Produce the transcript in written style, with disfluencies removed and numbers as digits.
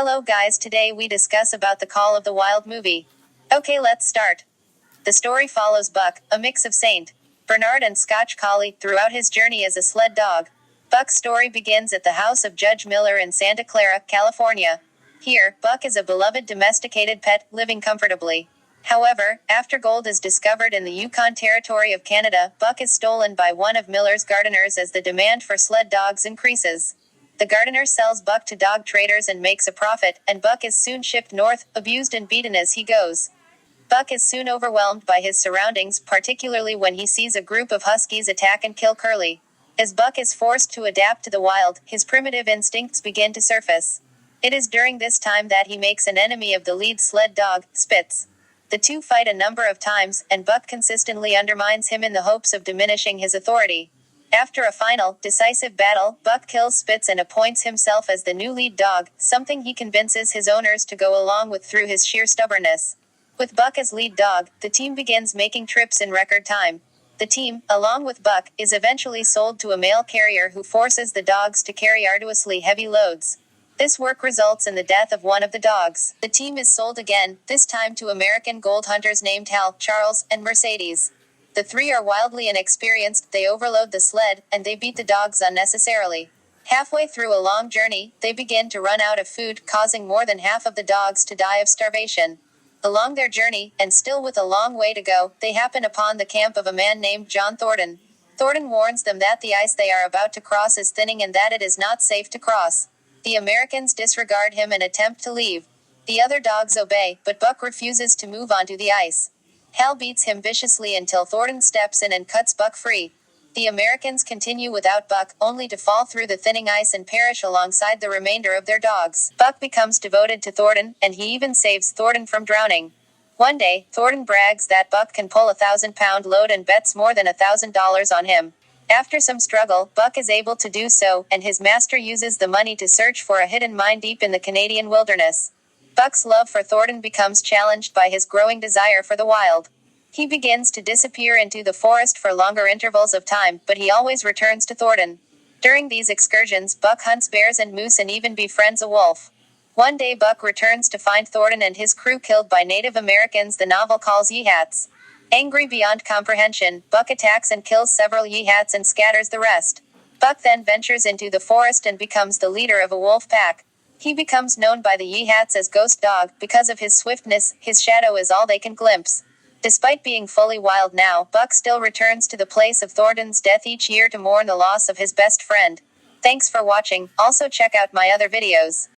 Hello guys, today we discuss about the Call of the Wild movie. Okay, let's start. The story follows Buck, a mix of Saint Bernard and Scotch Collie, throughout his journey as a sled dog. Buck's story begins at the house of Judge Miller in Santa Clara, California. Here, Buck is a beloved domesticated pet, living comfortably. However, after gold is discovered in the Yukon territory of Canada, Buck is stolen by one of Miller's gardeners as the demand for sled dogs increases. The gardener sells Buck to dog traders and makes a profit, and Buck is soon shipped north, abused and beaten as he goes. Buck is soon overwhelmed by his surroundings, particularly when he sees a group of huskies attack and kill Curly. As Buck is forced to adapt to the wild, his primitive instincts begin to surface. It is during this time that he makes an enemy of the lead sled dog, Spitz. The two fight a number of times, and Buck consistently undermines him in the hopes of diminishing his authority. After a final, decisive battle, Buck kills Spitz and appoints himself as the new lead dog, something he convinces his owners to go along with through his sheer stubbornness. With Buck as lead dog, the team begins making trips in record time. The team, along with Buck, is eventually sold to a mail carrier who forces the dogs to carry arduously heavy loads. This work results in the death of one of the dogs. The team is sold again, this time to American gold hunters named Hal, Charles, and Mercedes. The three are wildly inexperienced, they overload the sled, and they beat the dogs unnecessarily. Halfway through a long journey, they begin to run out of food, causing more than half of the dogs to die of starvation. Along their journey, and still with a long way to go, they happen upon the camp of a man named John Thornton. Thornton warns them that the ice they are about to cross is thinning and that it is not safe to cross. The Americans disregard him and attempt to leave. The other dogs obey, but Buck refuses to move onto the ice. Hal beats him viciously until Thornton steps in and cuts Buck free. The Americans continue without Buck, only to fall through the thinning ice and perish alongside the remainder of their dogs. Buck becomes devoted to Thornton, and he even saves Thornton from drowning. One day, Thornton brags that Buck can pull a 1,000-pound load and bets more than $1,000 on him. After some struggle, Buck is able to do so, and his master uses the money to search for a hidden mine deep in the Canadian wilderness. Buck's love for Thornton becomes challenged by his growing desire for the wild. He begins to disappear into the forest for longer intervals of time, but he always returns to Thornton. During these excursions, Buck hunts bears and moose and even befriends a wolf. One day Buck returns to find Thornton and his crew killed by Native Americans the novel calls Yehats. Angry beyond comprehension, Buck attacks and kills several Yehats and scatters the rest. Buck then ventures into the forest and becomes the leader of a wolf pack. He becomes known by the Yehats as Ghost Dog. Because of his swiftness, his shadow is all they can glimpse. Despite being fully wild now, Buck still returns to the place of Thornton's death each year to mourn the loss of his best friend. Thanks for watching. Also check out my other videos.